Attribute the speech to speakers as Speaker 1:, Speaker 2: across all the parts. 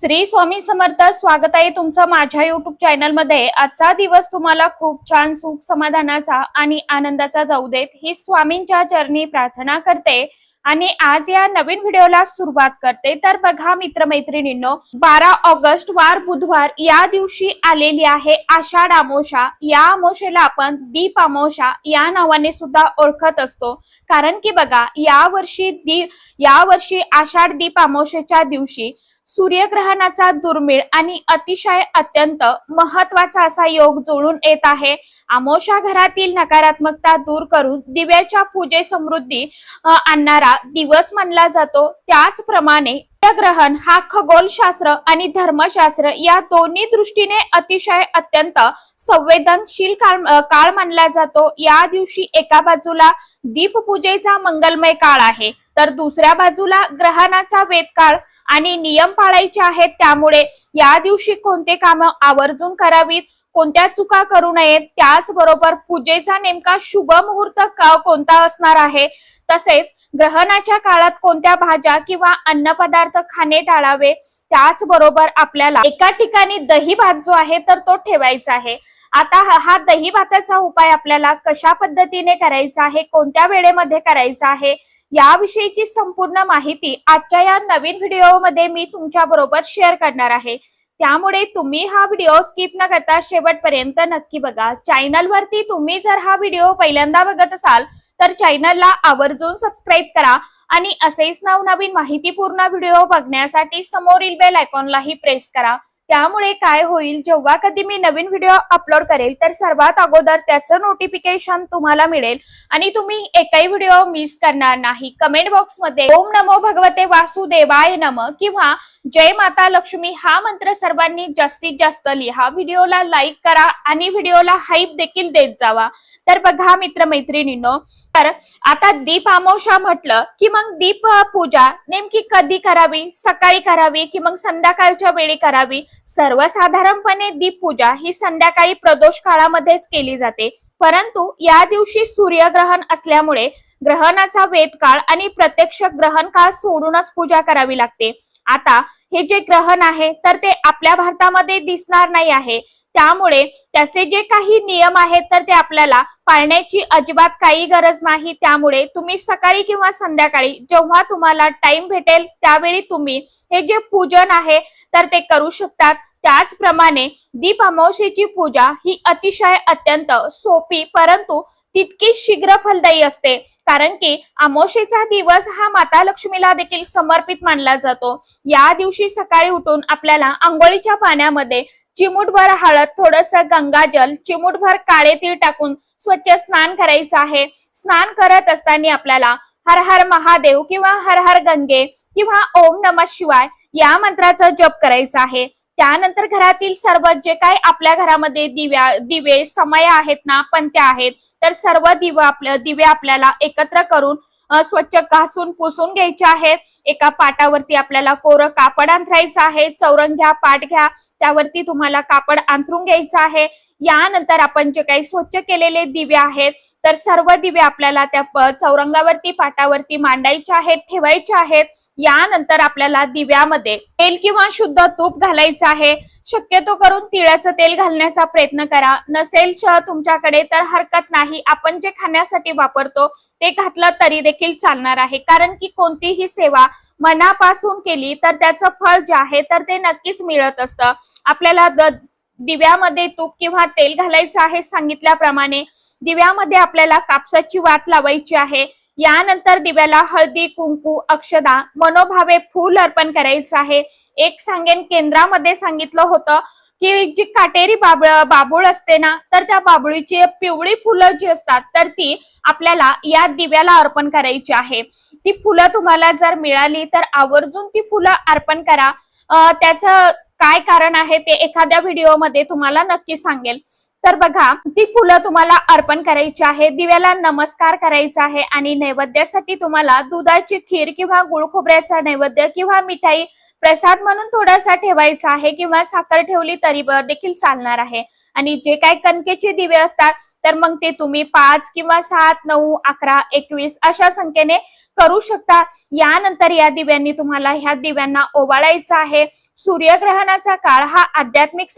Speaker 1: श्री स्वामी समर्थ. स्वागत आहे तुमचं माझ्या YouTube चॅनल मध्ये. आजचा दिवस तुम्हाला खूप छान सुख समाधानाचा आणि आनंदाचा जाऊ देत ही स्वामींच्या चरणी प्रार्थना करते आणि आज या नवीन व्हिडिओला सुरुवात करते. तर बघा मित्रमैत्रिणींनो, 12 ऑगस्ट वार बुधवार या दिवशी आलेली आहे आषाढ अमावस्या. या अमावस्येला आपण दीप अमावस्या या नावाने सुद्धा ओळखत असतो. कारण की बघा यावर्षी आषाढ दीप अमावस्येच्या दिवशी सूर्यग्रहणाचा दुर्मिळ आणि अतिशय अत्यंत महत्वाचा असा योग जुळून येत आहे. अमावस्या घरातील नकारात्मकता दूर करून दिव्याच्या पूजे समृद्धी आणणारा दिवस मानला जातो. त्याचप्रमाणे सूर्यग्रहण हा खगोलशास्त्र आणि धर्मशास्त्र या दोन्ही दृष्टीने अतिशय अत्यंत संवेदनशील काळ मानला जातो. या दिवशी एका बाजूला दीपपूजेचा मंगलमय काळ आहे, तर दुसऱ्या बाजूला ग्रहणाचा वेदकाळ आणि नियम पाळायचे आहेत. त्यामुळे या दिवशी कोणते काम आवर्जून करावीत, कोणत्या चुका करू नयेत, त्याचबरोबर पूजेचा नेमका शुभ मुहूर्त कोणता असणार आहे, तसेच ग्रहणाच्या काळात कोणत्या भाज्या किंवा अन्न पदार्थ खाणे टाळावे. त्याचबरोबर आपल्याला एका ठिकाणी दही भात जो आहे तर तो ठेवायचा आहे. आता हा दही भाताचा उपाय आपल्याला कशा पद्धतीने करायचा आहे, कोणत्या वेळेमध्ये करायचा आहे, याविषयीची संपूर्ण माहिती आजच्या या नवीन व्हिडिओमध्ये मी तुमच्या बरोबर शेअर करणार आहे. त्यामुळे तुम्ही हा व्हिडिओ स्किप न करता शेवटपर्यंत नक्की बघा. चॅनलवरती तुम्ही जर हा व्हिडिओ पहिल्यांदा बघत असाल तर चॅनलला आवर्जून सबस्क्राईब करा आणि असेच नवनवीन माहितीपूर्ण व्हिडिओ बघण्यासाठी समोरील बेल आयकॉनलाही प्रेस करा. त्यामुळे काय होईल, जेव्हा कधी मी नवीन व्हिडिओ अपलोड करेल तर सर्वात अगोदर त्याचं नोटिफिकेशन तुम्हाला मिळेल आणि तुम्ही एकही व्हिडिओ मिस करणार नाही. कमेंट बॉक्स मध्ये ओम नमो भगवते वासुदेवाय नमः किंवा जय माता लक्ष्मी हा मंत्र सर्वांनी जास्तीत जास्त लिहा. व्हिडिओला लाईक करा आणि व्हिडिओला हाईप देखील देत जावा. तर बघा मित्रमैत्रिणींनो, तर आता दीप अमावस्या म्हटलं की मग दीप पूजा नेमकी कधी करावी, सकाळी करावी की मग संध्याकाळच्या वेळी करावी. सर्वसाधारणपणे दीप पूजा ही संध्याकाळी प्रदोष काळामध्येच केली जाते, परंतु या दिवशी सूर्यग्रहण असल्यामुळे ग्रहणाचा वेदकाळ आणि प्रत्यक्ष ग्रहण काळ सोडूनच पूजा करावी लागते. आता हे जे ग्रहण आहे तर ते आपल्या भारतामध्ये दिसणार नाही आहे, त्यामुळे त्याचे जे काही नियम आहेत तर ते आपल्याला पाळण्याची अजिबात काही गरज नाही. त्यामुळे तुम्ही सकाळी किंवा संध्याकाळी जेव्हा तुम्हाला टाइम भेटेल त्यावेळी तुम्ही हे जे पूजन आहे तर ते करू शकतात. त्याचप्रमाणे दीप अमावस्येची पूजा ही अतिशय अत्यंत सोपी परंतु तितकी शीघ्र फलदायी असते. कारण की अमावस्येचा दिवस हा माता लक्ष्मीला देखील समर्पित मानला जातो. या दिवशी सकाळी उठून आपल्याला आंघोळीच्या पाण्यामध्ये चिमूटभर हळद, थोडस गंगाजल, चिमूटभर काळे तीळ टाकून स्वच्छ स्नान करायचं आहे. स्नान करत असताना आपल्याला हर हर महादेव किंवा हर हर गंगे किंवा ओम नमः शिवाय या मंत्राचा जप करायचा आहे. त्यानंतर घरातील सर्व जे काही आपल्या घरामध्ये दिवे समय आहेत ना, पणत्या आहेत, तर सर्व दिवे आपल्याला एकत्र करून स्वच्छ घासून पुसून घ्यायचे आहे. एका पाटावरती आपल्याला कोरं कापड अंथरायचं आहे. चौरंग घ्या, पाट घ्या, त्यावरती तुम्हाला कापड अंथरून घ्यायचं आहे. यानंतर आपण जे काही स्वच्छ केलेले दिवे आहेत तर सर्व दिवे आपल्याला त्या चौरंगावरती पाटावरती मांडायचे आहेत, ठेवायचे आहेत. यानंतर आपल्याला दिव्यामध्ये तेल किंवा शुद्ध तूप घालायचं आहे. शक्यतो करून तिळाचं तेल घालण्याचा प्रयत्न करा. नसेल तुमच्याकडे तर हरकत नाही, आपण जे खाण्यासाठी वापरतो ते घातलं तरी देखील चालणार आहे. कारण की कोणतीही सेवा मनापासून केली तर त्याचं फळ जे आहे तर ते नक्कीच मिळत असतं. आपल्याला दिव्यामध्ये तूप किंवा तेल घालायचं आहे. सांगितल्याप्रमाणे दिव्यामध्ये आपल्याला कापसाची वात लावायची आहे. यानंतर दिव्याला हळदी, कुंकू, अक्षदा, मनोभावे फूल अर्पण करायचं आहे. एक सांगेन, केंद्रामध्ये सांगितलं होतं की जी काटेरी बाबूळ असते ना, तर त्या बाबुळीची पिवळी फुलं जी असतात तर ती आपल्याला या दिव्याला अर्पण करायची आहे. ती फुलं तुम्हाला जर मिळाली तर आवर्जून ती फुलं अर्पण करा. त्याचं काय कारण आहे ते एखाद्या व्हिडिओमध्ये तुम्हाला नक्की सांगेल. तर बघा, ती फुलं तुम्हाला अर्पण करायची आहे. दिव्याला नमस्कार करायचा आहे आणि नैवेद्यासाठी तुम्हाला दुधाची खीर किंवा गुळ खोबऱ्याचा नैवेद्य किंवा मिठाई प्रसाद म्हणून थोडासा ठेवायचा आहे किंवा साखर ठेवली तरी देखील चालणार आहे. आणि जे काही कणकेचे दिवे असतात तर मग ते तुम्ही 5 किंवा 7, 9, 11, 21 अशा संख्येने करू शकता. यानंतर या दिव्यांनी तुम्हाला ह्या दिव्यांना ओवाळायचं आहे. सूर्यग्रहणाचा काळ हा आध्यात्मिक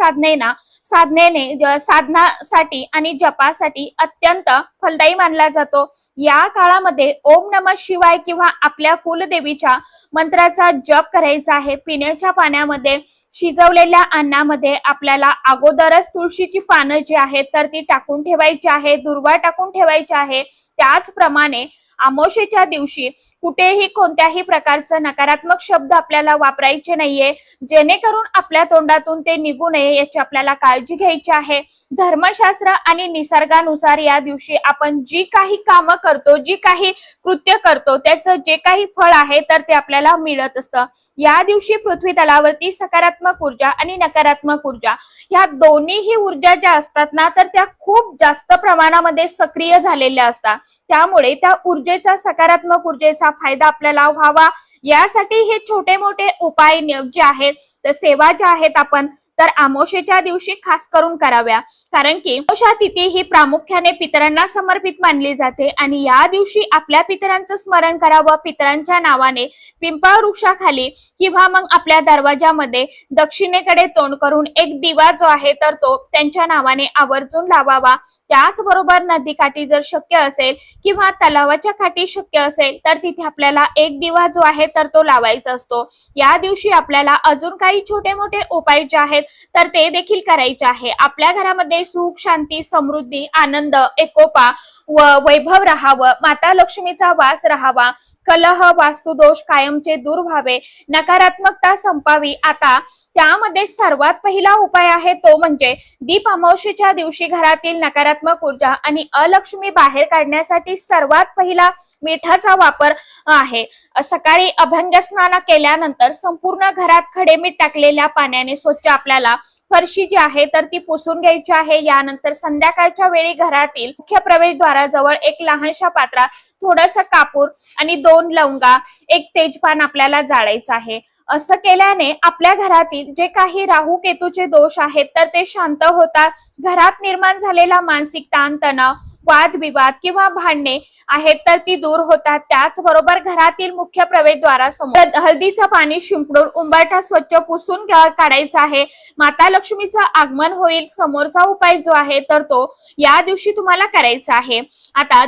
Speaker 1: साधनासाठी आणि जपासाठी अत्यंत फलदायी मानला जातो। या काळामध्ये ओम नमः शिवाय किंवा आपल्या कुलदेवीच्या मंत्राचा जप करायचा आहे। पिण्याच्या पाण्यामध्ये शिजवलेल्या अन्नामध्ये आपल्याला अगोदरच तुळशीची पानं जी आहेत तर ती टाकून ठेवायची आहे, दुर्वा टाकून ठेवायची आहे। त्याचप्रमाणे अमावस्येच्या दिवशी कुठेही कोणत्याही प्रकारचं नकारात्मक शब्द आपल्याला वापरायचे नाहीये, जेणेकरून आपल्या तोंडातून ते निघू नये याची आपल्याला काळजी घ्यायची आहे। धर्मशास्त्र आणि निसर्गानुसार या दिवशी आपण जी काही कामं करतो, जी काही कृत्य करतो त्याचं जे काही फळ आहे तर ते आपल्याला मिळत असतं। या दिवशी पृथ्वी तलावरती सकारात्मक ऊर्जा आणि नकारात्मक ऊर्जा ह्या दोन्हीही ऊर्जा ज्या असतात ना तर त्या खूप जास्त प्रमाणामध्ये सक्रिय झालेल्या असतात। त्यामुळे त्या ऊर्जेचा सकारात्मक ऊर्जेचा फायदा आपल्याला व्हावा यासाठी हे छोटे मोठे उपाय जे आहेत तर सेवा ज्या आहेत आपण तर अमावस्येच्या दिवशी खास करून कराव्या, कारण की अमावस्या तिथी ही प्रामुख्याने पितरांना समर्पित मानली जाते आणि या दिवशी आपल्या पितरांचं स्मरण करावं। पितरांच्या नावाने पिंपळ वृक्षाखाली किंवा मग आपल्या दरवाजामध्ये दक्षिणेकडे तोंड करून एक दिवा जो आहे तर तो त्यांच्या नावाने आवर्जून लावावा। त्याचबरोबर नदीकाठी जर शक्य असेल किंवा तलावाच्या काठी शक्य असेल तर तिथे आपल्याला एक दिवा जो आहे तर तो लावायचा असतो। या दिवशी आपल्याला अजून काही छोटे मोठे उपाय जे आहेत तर ते देखील करायचे आहे। आपल्या घरामध्ये सुख, शांती, समृद्धी, आनंद, एकोपा व वैभव राहावं, माता लक्ष्मीचा वास राहावा, कलह, वास्तुदोष कायमचे दूर व्हावे, नकारात्मकता संपावी। आता त्यामध्ये सर्वात पहिला उपाय आहे तो म्हणजे दीप अमावस्येच्या दिवशी घरातील नकारात्मक ऊर्जा आणि अलक्ष्मी बाहेर काढण्यासाठी सर्वात पहिला मिठाचा वापर आहे। सकाळी अभंग स्नान केल्यानंतर संपूर्ण घरात खडे मीठ टाकलेल्या पाण्याने स्वच्छ आपल्याला फरशी जी आहे तर ती पुसून घ्यायची आहे। यानंतर संध्याकाळच्या वेळी घरातील मुख्य प्रवेशद्वाराजवळ एक लहानशा पात्रात थोडस कापूर आणि 2 लवंगा, एक तेजपान आपल्याला जाळायचं आहे। असं केल्याने आपल्या घरातील जे काही राहू केतूचे दोष आहेत तर ते शांत होतात। घरात निर्माण झालेला मानसिक ताण तणाव, वादविवाद किंवा भांडणे आहेत तर ती दूर होतात। त्याचबरोबर घरातील मुख्य प्रवेशद्वारासमोर हळदीचं पाणी शिंपडून उंबरठा स्वच्छ पुसून काढायचा आहे। माता लक्ष्मीचं आगमन होईल। समोरचा उपाय जो आहे तर तो या दिवशी तुम्हाला करायचा आहे। आता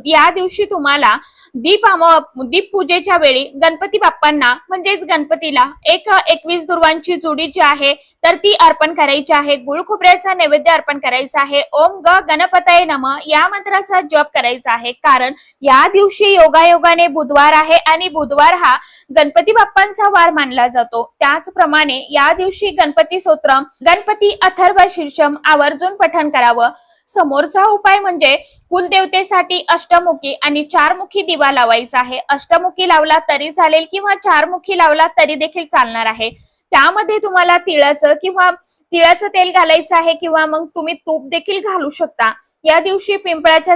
Speaker 1: या दिवशी तुम्हाला दीप पूजेच्या वेळी गणपती बाप्पांना म्हणजेच गणपतीला 21 दुर्वांची जुडी जी आहे तर ती अर्पण करायची आहे। गुळ खोबऱ्याचा नैवेद्य अर्पण करायचा आहे। ओम ग गणपतये नमः या मंत्राचा जप करायचा आहे, कारण या दिवशी योगायोगाने बुधवार आहे आणि बुधवार हा गणपती बाप्पांचा वार मानला जातो। त्याचप्रमाणे या दिवशी गणपती स्तोत्र, गणपती अथर्व शीर्षम आवर्जून पठण करावं। समोरचा उपाय म्हणजे कुलदेवतेसाठी अष्टमुखी आणि 4मुखी दिवा लावायचा आहे। अष्टमुखी लावला तरी चालेल किंवा 4मुखी लावला तरी देखील चालणार आहे। त्यामध्ये तुम्हाला तिळाचं तेल घालायचं आहे किंवा मग तुम्ही तूप देखील घालू शकता। या दिवशी पिंपळाच्या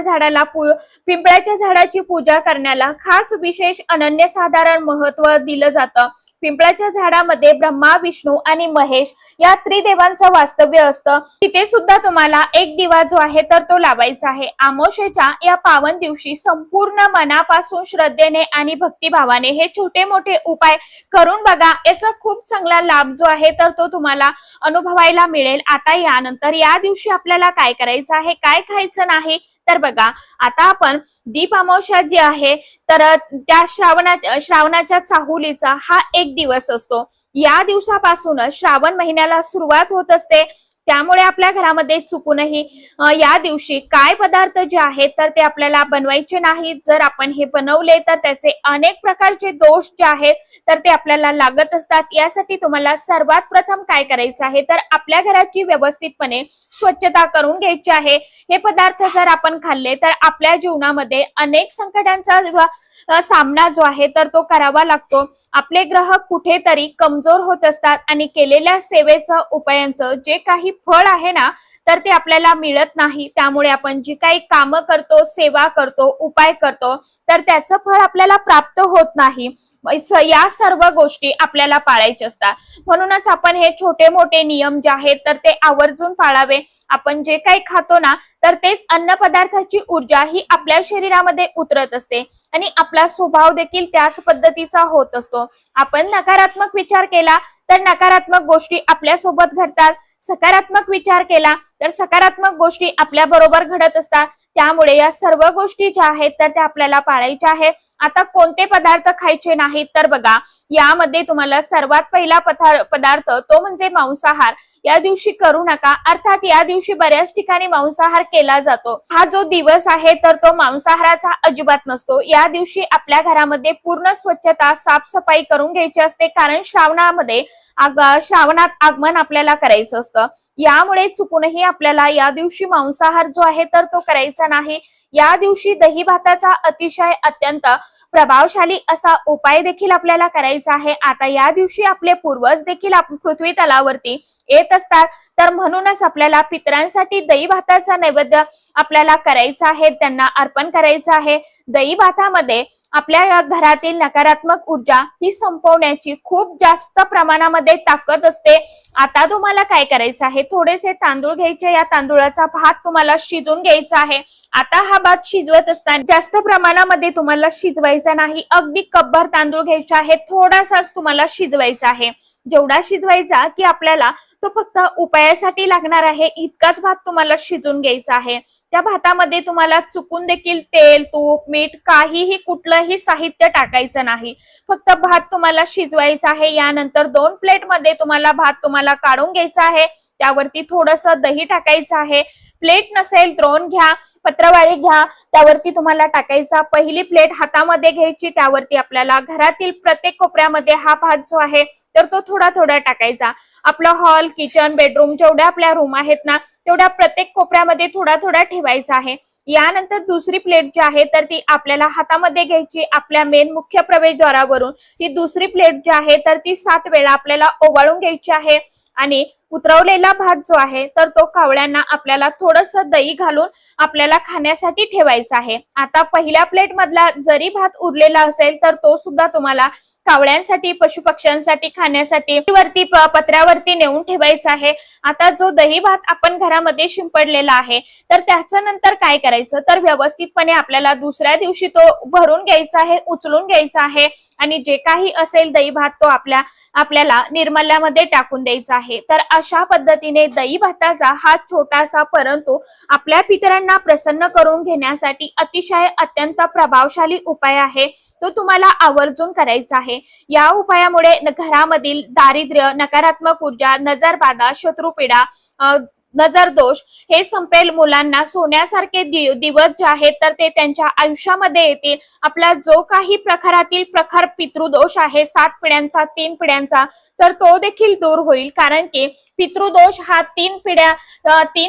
Speaker 1: झाडाची पूजा करण्याला खास विशेष अनन्यसाधारण महत्व दिलं जातं। पिंपळाच्या झाडामध्ये ब्रह्मा, विष्णू आणि महेश या त्रिदेवांचं वास्तव्य असतं। तिथे सुद्धा तुम्हाला एक दिवा जो आहे तर तो लावायचा आहे। अमावस्येच्या या पावन दिवशी संपूर्ण मनापासून श्रद्धेने आणि भक्तिभावाने हे छोटे मोठे उपाय करून बघा। याचा खूप चांगला लाभ जो आहे तर तो तुम्हाला अनुभवायला मिळेल। आता यानंतर या दिवशी आपल्याला काय करायचं आहे, काय खायचं नाही तर बघा, आता आपण दीप अमावस्या जी आहे तर त्या श्रावणाच्या चाहुलीचा हा एक दिवस असतो। या दिवसापासूनच श्रावण महिन्याला सुरुवात होत असते। त्यामुळे आपल्या घरामध्ये चुकूनही या दिवशी काय पदार्थ जे आहेत तर ते आपल्याला बनवायचे नाहीत। जर आपण हे बनवले तर त्याचे अनेक प्रकारचे दोष जे आहेत तर ते आपल्याला लागत असतात। यासाठी तुम्हाला सर्वात प्रथम काय करायचं आहे तर आपल्या घराची व्यवस्थितपणे स्वच्छता करून घ्यायची आहे। हे पदार्थ जर आपण खाल्ले तर आपल्या जीवनामध्ये अनेक संकटांचा सामना जो आहे तर तो करावा लागतो। आपले ग्रह कुठेतरी कमजोर होत असतात आणि केलेल्या सेवेचं उपायांचं जे काही फळ आहे ना तर ते आपल्याला मिळत नाही। त्यामुळे आपण जी काही कामं करतो, सेवा करतो, उपाय करतो, तर त्याचं फळ आपल्याला प्राप्त होत नाही। या सर्व गोष्टी आपल्याला पाळायच्या असतात। म्हणूनच आपण हे छोटे मोठे नियम जे आहेत तर ते आवर्जून पाळावे। आपण जे काही खातो ना, तर तेच अन्न पदार्थाची ऊर्जा ही आपल्या शरीरामध्ये उतरत असते आणि आपला स्वभाव देखील त्याच पद्धतीचा होत असतो। आपण नकारात्मक विचार केला तर नकारात्मक गोष्टी आपल्या सोबत घडतात, सकारात्मक विचार केला तर सकारात्मक गोष्टी आपल्या बरोबर घडत असतात। त्यामुळे या सर्व गोष्टी ज्या आहेत तर त्या आपल्याला पाळायच्या आहेत। आता कोणते पदार्थ खायचे नाहीत तर बघा, यामध्ये तुम्हाला सर्वात पहिला पदार्थ तो म्हणजे मांसाहार। या दिवशी करू नका, अर्थात या दिवशी बऱ्याच ठिकाणी मांसाहार केला जातो। हा जो दिवस आहे तर तो मांसाहाराचा अजिबात नसतो। या दिवशी आपल्या घरामध्ये पूर्ण स्वच्छता, साफसफाई करून घ्यायची असते, कारण श्रावणात आगमन आपल्याला करायचं असतं। यामुळे चुकूनही आपल्याला या दिवशी मांसाहार जो आहे तर तो करायचा नाही। या दिवशी दही भाताचा अतिशय अत्यंत प्रभावशाली असा उपाय देखील आपल्याला करायचा आहे। आता या दिवशी आपले पूर्वज देखील पृथ्वी तलावरती येत असतात, तर म्हणूनच आपल्याला पितरांसाठी दही भाताचा नैवेद्य आपल्याला करायचा आहे, त्यांना अर्पण करायचं आहे। दही भातामध्ये आपल्या घरातील नकारात्मक ऊर्जा ही संपवण्याची खूप जास्त प्रमाणामध्ये ताकद असते। आता तुम्हाला काय करायचं आहे, थोडेसे तांदूळ घ्यायचे, या तांदूळाचा भात तुम्हाला शिजून घ्यायचा आहे। आता हा भात शिजवत असताना जास्त प्रमाणामध्ये तुम्हाला शिजवायचा नाही, अगदी कपभर तांदूळ घ्यायचा आहे, थोडासाच तुम्हाला शिजवायचा आहे। जेवढा शिजवायचा की आपल्याला तो फक्त उपायासाठी लागणार आहे इतकाच भात तुम्हाला शिजून घ्यायचा आहे। त्या भातामध्ये तुम्हाला चुकून देखील तेल, तूप, मीठ काहीही कुठलंही साहित्य टाकायचं नाही, फक्त भात तुम्हाला शिजवायचा आहे। यानंतर 2 प्लेट मध्ये तुम्हाला भात तुम्हाला काढून घ्यायचा आहे, त्यावरती थोडंसं दही टाकायचं आहे। प्लेट नसेल द्रोण घ्या, पत्रवाळी घ्या, त्यावरती तुम्हाला टाकायचा। पहिली प्लेट हातामध्ये घ्यायची, त्यावरती आपल्याला घरातील प्रत्येक कोपऱ्यामध्ये हा भात जो आहे तर तो थोडा थोडा टाकायचा। आपला हॉल, किचन, बेडरूम जेवढ्या आपल्या रूम आहेत ना, तेवढ्या प्रत्येक कोपऱ्यामध्ये थोडा थोडा ठेवायचा आहे। यानंतर दुसरी प्लेट जी आहे तर ती आपल्याला हातामध्ये घ्यायची, आपल्या मेन मुख्य प्रवेशद्वारावरून ही दुसरी प्लेट जी आहे तर ती 7 वेळा आपल्याला ओवाळून घ्यायची आहे आणि उतरवलेला भात जो आहे तर तो कावळ्यांना आपल्याला थोडंसं दही घालून आपल्याला खाण्यासाठी ठेवायचा आहे। आता पहिल्या प्लेट मधला जरी भात उरलेला असेल तर तो सुद्धा तुम्हाला कावळ्यांसाठी, पशुपक्ष्यांसाठी खाण्यासाठी वरती पत्र्यावरती नेऊन ठेवायचा आहे। आता जो दही भात आपण घरामध्ये शिंपडलेला आहे तर त्याचं नंतर काय करायचं, तर व्यवस्थितपणे आपल्याला दुसऱ्या दिवशी तो भरून घ्यायचा आहे, उचलून घ्यायचा आहे आणि जे काही असेल दही भात तो आपल्याला निर्मल्यामध्ये टाकून द्यायचा आहे। तर अशा पद्धतीने दही भाताचा हा छोटासा परंतु आपल्या पितरांना प्रसन्न करून घेण्यासाठी अतिशय अत्यंत प्रभावशाली उपाय आहे, तो तुम्हाला आवर्जून करायचा आहे। या उपायामुळे घरामधील दारिद्र्य, नकारात्मक ऊर्जा, नजरबाधा, शत्रुपीडा, नजर दोष हे संपेल। मुलांना सोन्यासारखे दिवस जे आहेत तर ते त्यांच्या आयुष्यामध्ये येतील। आपला जो काही प्रकारातील प्रखर पितृदोष आहे 7 पिढ्यांचा, 3 पिढ्यांचा, तर तो देखील दूर होईल, कारण की पितृदोष हा 3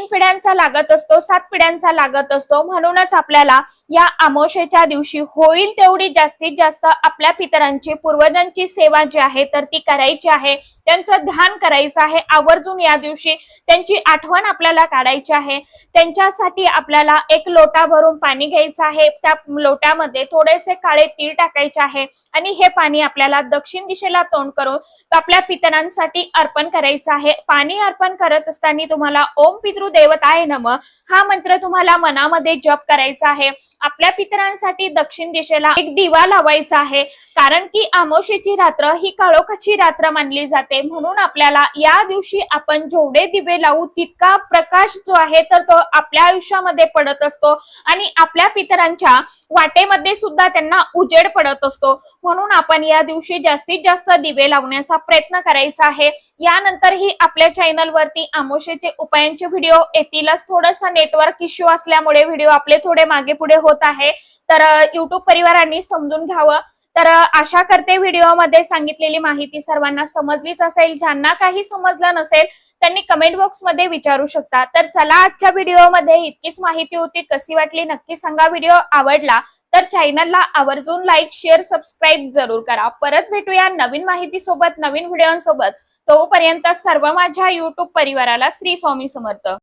Speaker 1: पिढ्यांचा लागत असतो, 7 पिढ्यांचा लागत असतो। म्हणूनच आपल्याला या अमावस्येच्या दिवशी होईल तेवढी जास्तीत जास्त आपल्या पितरांची, पूर्वजांची सेवा जी आहे तर ती करायची आहे, त्यांचं ध्यान करायचं आहे। आवर्जून या दिवशी त्यांची आठवण आपल्याला काढायची आहे। त्यांच्यासाठी आपल्याला 1 लोटा भरून पाणी घ्यायचं आहे, त्या लोट्यामध्ये थोडेसे काळे तीळ टाकायचे आहे आणि हे पाणी आपल्याला दक्षिण दिशेला तोंड करून आपल्या पितरांसाठी अर्पण करायचं आहे। पाणी अर्पण करत असताना तुम्हाला ओम पितृ देवताय नमः हा मंत्र तुम्हाला मनामध्ये जप करायचा आहे। आपल्या पितरांसाठी दक्षिण दिशेला एक दिवा लावायचा आहे, कारण की अमावस्येची रात्र ही काळोखाची रात्र मानली जाते। म्हणून आपल्याला या दिवशी आपण जेवढे दिवे लावू तितका प्रकाश जो आहे तर तो आपल्या आयुष्यामध्ये पडत असतो आणि आपल्या पितरांच्या वाटेमध्ये सुद्धा त्यांना उजेड पडत असतो। म्हणून आपण या दिवशी जास्तीत जास्त दिवे लावण्याचा प्रयत्न करायचा आहे। यानंतर ही आपल्या चॅनल वरती अमावस्येचे उपायांचे व्हिडिओ येतीलच। थोडंसं नेटवर्क इश्यू असल्यामुळे व्हिडिओ आपले थोडे मागे पुढे होत आहे, तर YouTube परिवारांनी समजून घ्यावं। तर आशा करते व्हिडिओमध्ये सांगितलेली माहिती सर्वांना समजलीच असेल। ज्यांना काही समजलं नसेल त्यांनी कमेंट बॉक्स मध्ये विचारू शकता। तर चला, आजच्या व्हिडिओमध्ये इतकीच माहिती होती, कशी वाटली नक्की सांगा। व्हिडिओ आवडला तर चॅनलला आवर्जून लाईक, शेअर, सबस्क्राईब जरूर करा। परत भेटूया नवीन माहिती सोबत, नवीन व्हिडिओंसोबत। तोपर्यंत सर्व माझ्या YouTube परिवाराला श्री स्वामी समर्थ।